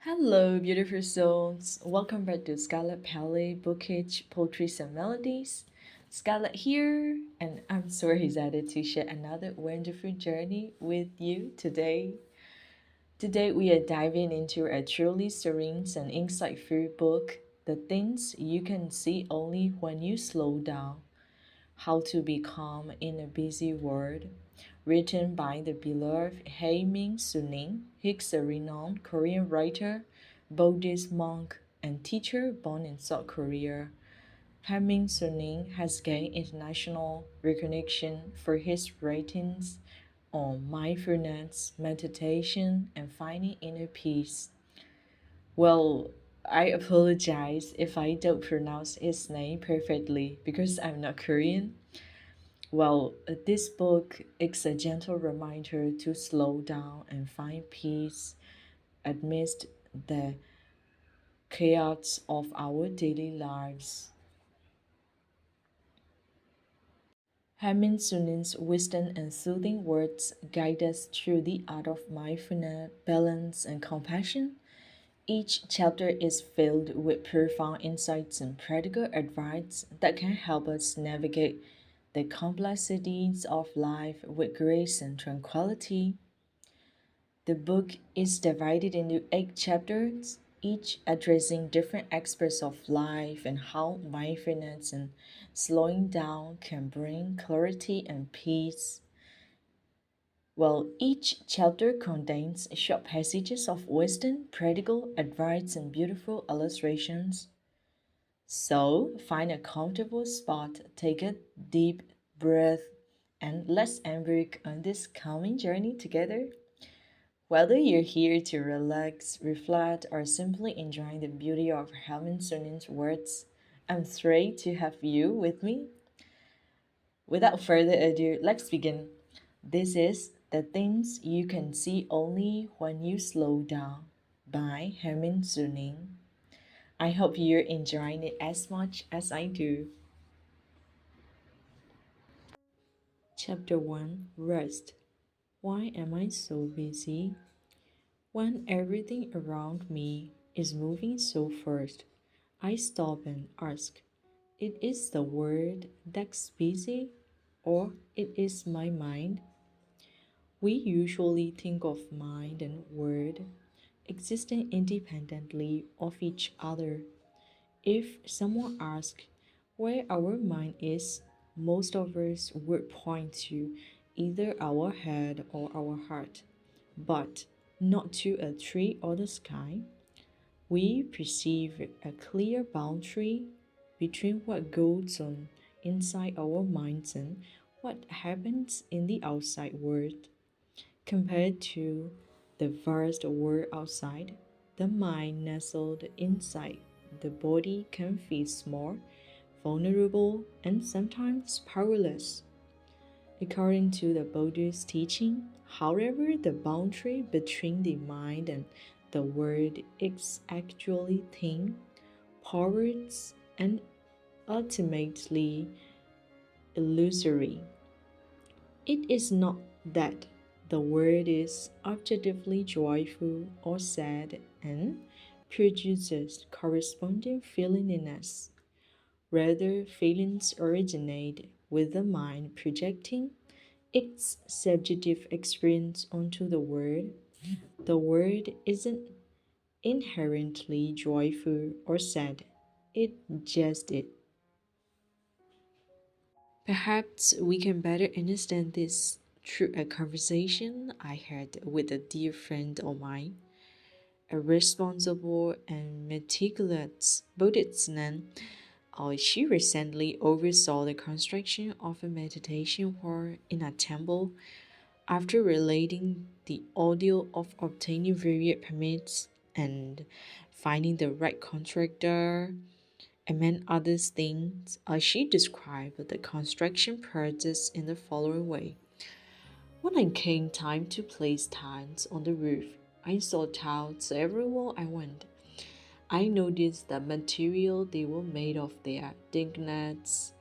Hello, beautiful souls. Welcome back to Scarlett Palette Bookish Poetries and Melodies. Scarlett here, and I'm so excited to share another wonderful journey with you today. Today, we are diving into a truly serene and insightful book, The Things You Can See Only When You Slow Down. How to Be Calm in a Busy World, written by the beloved Haemin Sunim. He's a renowned Korean writer, Buddhist monk, and teacher born in South Korea. Haemin Sunim has gained international recognition for his writings on mindfulness, meditation, and finding inner peace. Well, I apologize if I don't pronounce his name perfectly because I'm not Korean. This book is a gentle reminder to slow down and find peace amidst the chaos of our daily lives. Haemin Sunim's wisdom and soothing words guide us through the art of mindfulness, balance, and compassion. Each chapter is filled with profound insights and practical advice that can help us navigate the complexities of life with grace and tranquility. The book is divided into 8 chapters, each addressing different aspects of life and how mindfulness and slowing down can bring clarity and peace. Each chapter contains short passages of wisdom, practical advice, and beautiful illustrations. So, find a comfortable spot, take a deep breath, and let's embark on this calming journey together. Whether you're here to relax, reflect, or simply enjoy the beauty of Haemin Sunim's words, I'm thrilled to have you with me. Without further ado, let's begin. This is The Things You Can See Only When You Slow Down by Haemin Sunim. I hope you're enjoying it as much as I do. Chapter 1 Rest. Why am I so busy? When everything around me is moving so fast, I stop and ask, it is the world that's busy or it is my mind? We usually think of mind and word existing independently of each other. If someone asks where our mind is, most of us would point to either our head or our heart, but not to a tree or the sky. We perceive a clear boundary between what goes on inside our minds and what happens in the outside world. Compared to the vast world outside, the mind nestled inside the body can feel small, vulnerable, and sometimes powerless. According to the Buddhist teaching, however, the boundary between the mind and the world is actually thin, porous, and ultimately illusory. It is not that the world is objectively joyful or sad and produces corresponding feeling in us. Rather, feelings originate with the mind projecting its subjective experience onto the world. The world isn't inherently joyful or sad, it just is. Perhaps we can better understand this through a conversation I had with a dear friend of mine, a responsible and meticulous Buddhist. She recently oversaw the construction of a meditation hall in a temple. After relating the ordeal of obtaining various permits and finding the right contractor, among other things, she described the construction process in the following way. When it came time to place tiles on the roof, I saw tiles everywhere I went. I noticed the material they were made of, their thickness,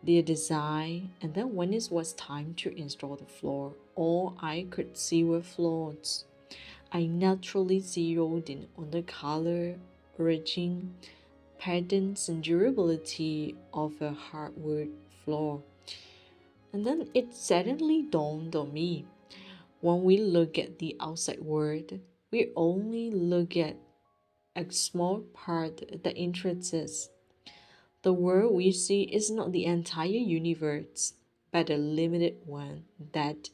their design, and then when it was time to install the floor, all I could see were floors. I naturally zeroed in on the color, origin, patterns, and durability of a hardwood floor. And then it suddenly dawned on me, when we look at the outside world, we only look at a small part that interests us. The world we see is not the entire universe, but a limited one that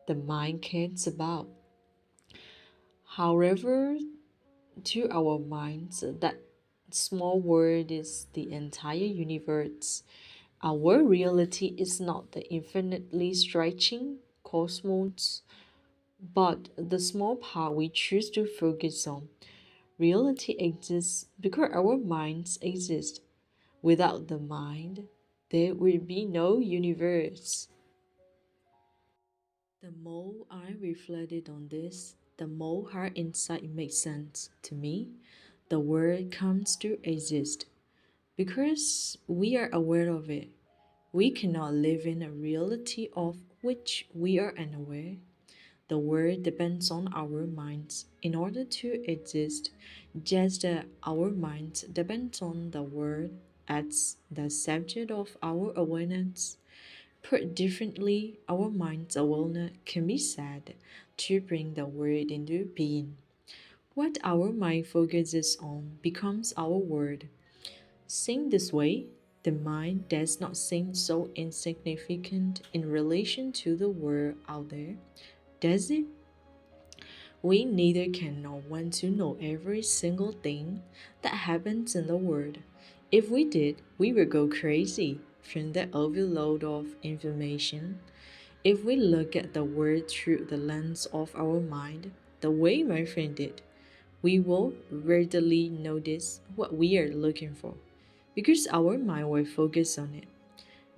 the mind cares about. However, to our minds, that small world is the entire universe. Our reality is not the infinitely stretching cosmos, but the small part we choose to focus on. Reality exists because our minds exist. Without the mind, there would be no universe. The more I reflected on this, the more her insight makes sense to me. The word comes to exist because we are aware of it. We cannot live in a reality of which we are unaware. The word depends on our minds in order to exist, just as our minds depend on the word as the subject of our awareness. Put differently, our mind's awareness can be said to bring the word into being. What our mind focuses on becomes our word. Seen this way, the mind does not seem so insignificant in relation to the world out there, does it? We neither can nor want to know every single thing that happens in the world. If we did, we would go crazy from the overload of information. If we look at the world through the lens of our mind, the way my friend did, we will readily notice what we are looking for, because our mind will focus on it.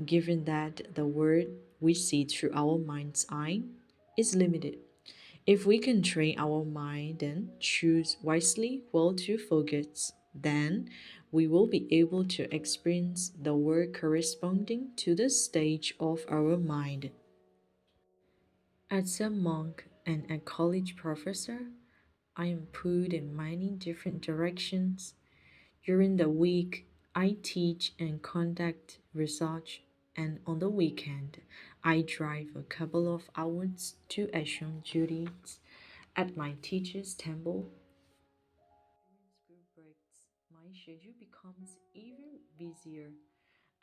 Given that the world we see through our mind's eye is limited, if we can train our mind and choose wisely well to focus, then we will be able to experience the world corresponding to the stage of our mind. As a monk and a college professor, I am pulled in many different directions. During the week, I teach and conduct research, and on the weekend, I drive a couple of hours to assume duties at my teacher's temple. During school breaks, my schedule becomes even busier.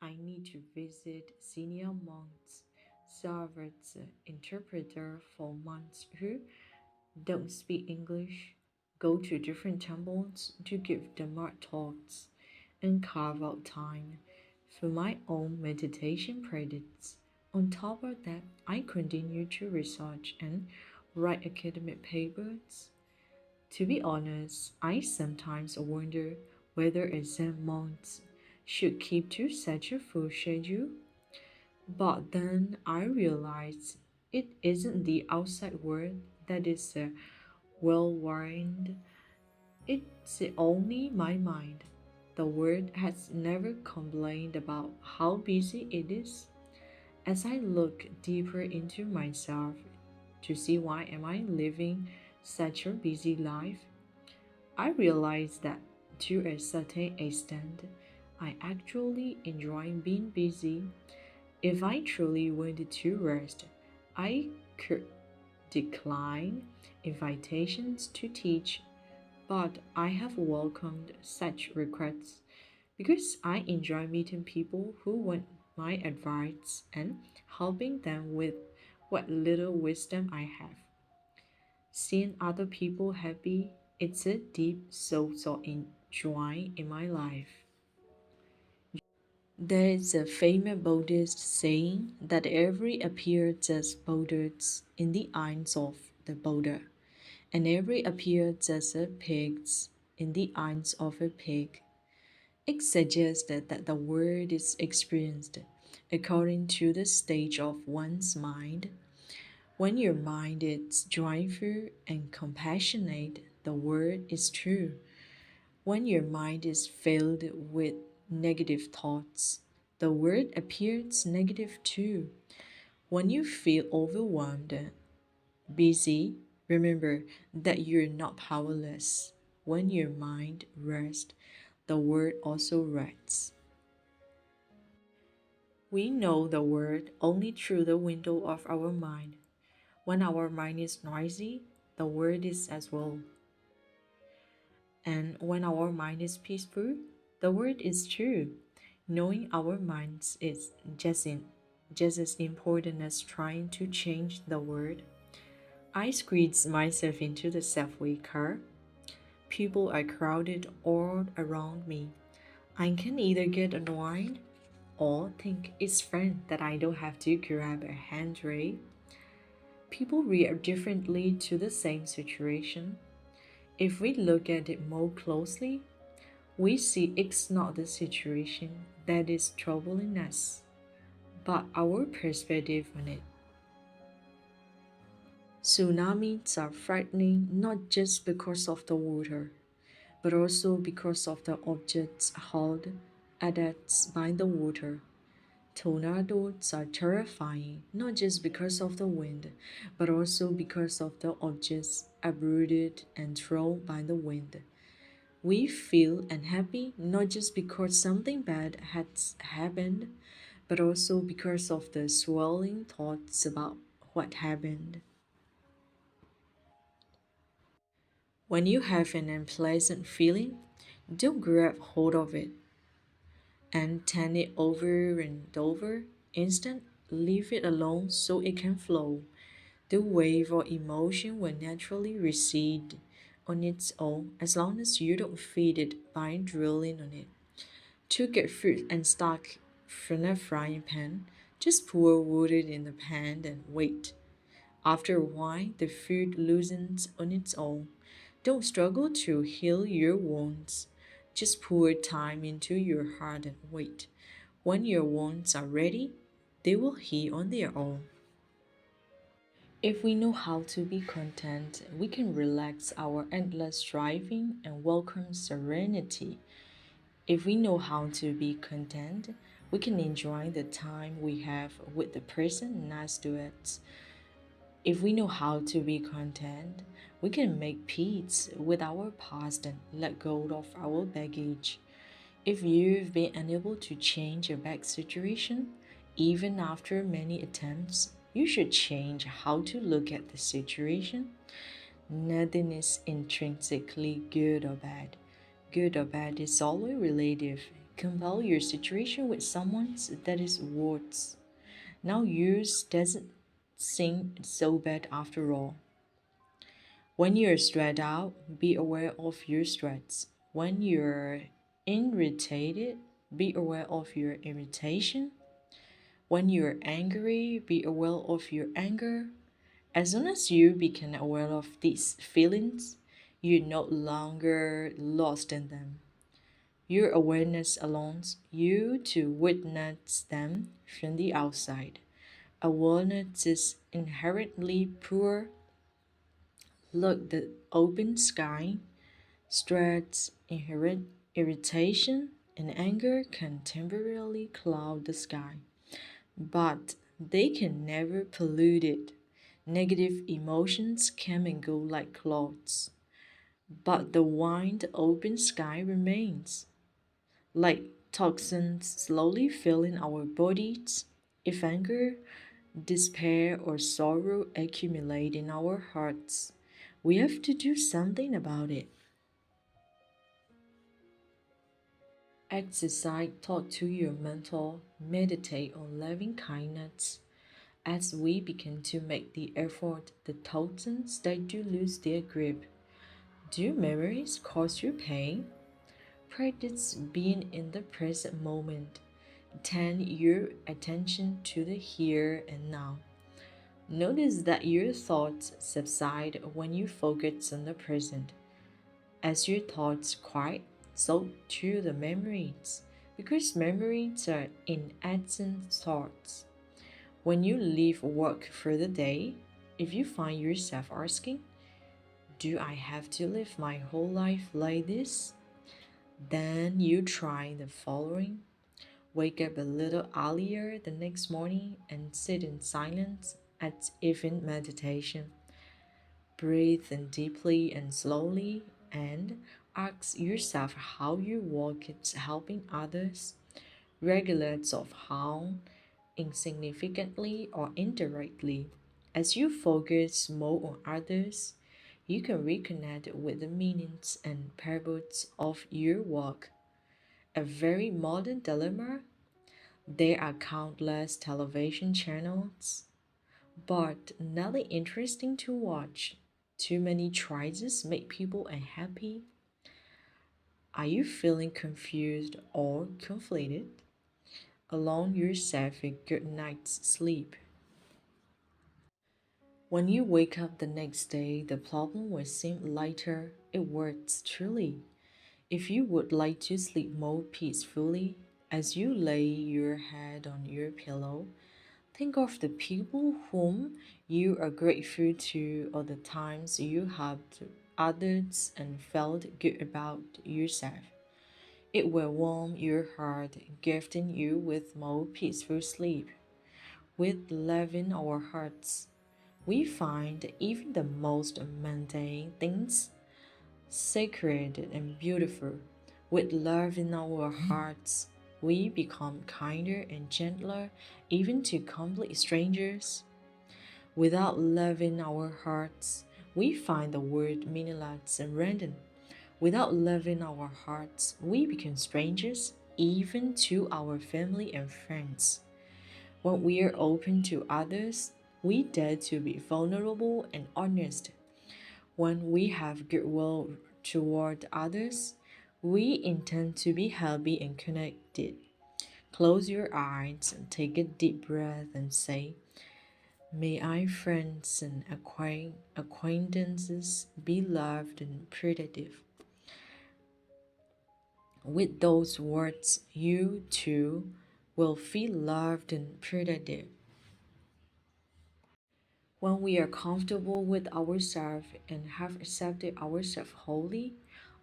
I need to visit senior monks, serve as an interpreter for monks who don't speak English, go to different temples to give Dhamma talks, and carve out time for my own meditation practice. On top of that, I continue to research and write academic papers. To be honest, I sometimes wonder whether exam monks should keep to such a full schedule. But then I realize it isn't the outside world that is well wired, it's only my mind. The world has never complained about how busy it is. As I look deeper into myself to see why am I living such a busy life, I realize that to a certain extent, I actually enjoy being busy. If I truly wanted to rest, I could decline invitations to teach, but I have welcomed such requests because I enjoy meeting people who want my advice and helping them with what little wisdom I have. Seeing other people happy, it's a deep source of joy in my life. There is a famous Buddhist saying that every appears as Buddhas in the eyes of the Buddha, and every appears as a pig in the eyes of a pig. It suggests that the world is experienced according to the stage of one's mind. When your mind is joyful and compassionate, the world is true. When your mind is filled with negative thoughts, the world appears negative too. When you feel overwhelmed, busy, Remember that you're not powerless. When your mind rests, the word also rests. We know the word only through the window of our mind. When our mind is noisy, the word is as well. And when our mind is peaceful, the word is true. Knowing our minds is just as important as trying to change the word. I squeeze myself into the subway car. People are crowded all around me. I can either get annoyed or think it's fun that I don't have to grab a handrail. People react differently to the same situation. If we look at it more closely, we see it's not the situation that is troubling us, but our perspective on it. Tsunamis are frightening not just because of the water, but also because of the objects held at us by the water. Tornadoes are terrifying not just because of the wind, but also because of the objects uprooted and thrown by the wind. We feel unhappy not just because something bad has happened, but also because of the swirling thoughts about what happened. When you have an unpleasant feeling, don't grab hold of it and turn it over and over. Instead, leave it alone so it can flow. The wave or emotion will naturally recede on its own as long as you don't feed it by drilling on it. To get fruit and stuck from a frying pan, just pour water in the pan and wait. After a while, the food loosens on its own. Don't struggle to heal your wounds. Just pour time into your heart and wait. When your wounds are ready, they will heal on their own. If we know how to be content, we can relax our endless striving and welcome serenity. If we know how to be content, we can enjoy the time we have with the person next to us. If we know how to be content, we can make peace with our past and let go of our baggage. If you've been unable to change a bad situation, even after many attempts, you should change how to look at the situation. Nothing is intrinsically good or bad. Good or bad is always relative. Compare your situation with someone's that is worse. Now yours doesn't seem so bad after all. When you're stressed out, be aware of your stress. When you're irritated, be aware of your irritation. When you're angry, be aware of your anger. As soon as you become aware of these feelings, you're no longer lost in them. Your awareness allows you to witness them from the outside. Awareness is inherently poor. Look, the open sky, stress, inherent irritation, and anger can temporarily cloud the sky, but they can never pollute it. Negative emotions come and go like clouds, but the wide open sky remains, like toxins slowly filling our bodies. If anger, despair, or sorrow accumulate in our hearts, we have to do something about it. Exercise, talk to your mentor, meditate on loving kindness. As we begin to make the effort, the toxins start to lose their grip. Do memories cause you pain? Practice being in the present moment. Turn your attention to the here and now. Notice that your thoughts subside when you focus on the present. As your thoughts quiet, so too the memories, because memories are innocent thoughts. When you leave work for the day, if you find yourself asking, do I have to live my whole life like this? Then you try the following. Wake up a little earlier the next morning and sit in silence as if in meditation. Breathe in deeply and slowly, and ask yourself how your work is helping others, regardless of how insignificantly or indirectly. As you focus more on others, you can reconnect with the meanings and purpose of your work. A very modern dilemma. There are countless television channels, but nearly interesting to watch. Too many choices make people unhappy. Are you feeling confused or conflicted? Allow yourself a good night's sleep. When you wake up the next day, the problem will seem lighter. It works truly. If you would like to sleep more peacefully, as you lay your head on your pillow, think of the people whom you are grateful to or the times you helped others and felt good about yourself. It will warm your heart, gifting you with more peaceful sleep. With love in our hearts, we find even the most mundane things sacred and beautiful. With love in our hearts, we become kinder and gentler even to complete strangers. Without love in our hearts, we find the world meaningless and random. Without love in our hearts, we become strangers even to our family and friends. When we are open to others, we dare to be vulnerable and honest. When we have goodwill toward others, we intend to be happy and connected. Close your eyes and take a deep breath and say, may our friends and acquaintances be loved and protective. With those words, you too will feel loved and protected. When we are comfortable with ourselves and have accepted ourselves wholly,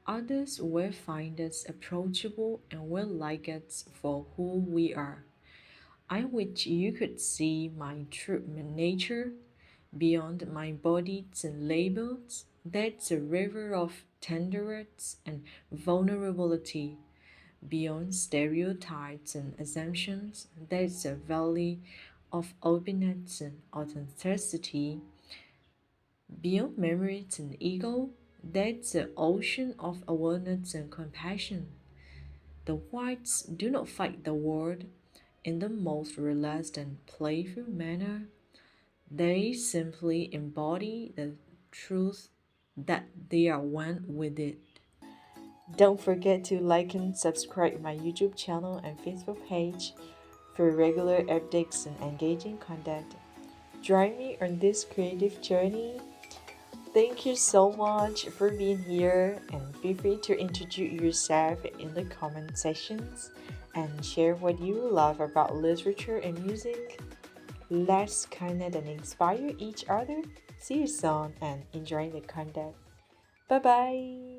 others will find us approachable and will like us for who we are. I wish you could see my true nature beyond my bodies and labels. That's a river of tenderness and vulnerability. Beyond stereotypes and assumptions, there's a valley of openness and authenticity. Beyond memories and ego, there's the ocean of awareness and compassion. The whites do not fight the world in the most relaxed and playful manner. They simply embody the truth that they are one with it. Don't forget to like and subscribe my YouTube channel and Facebook page for regular updates and engaging content. Join me on this creative journey. Thank you so much for being here, and feel free to introduce yourself in the comment sections and share what you love about literature and music. Let's connect and inspire each other. See you soon and enjoy the content. Bye bye.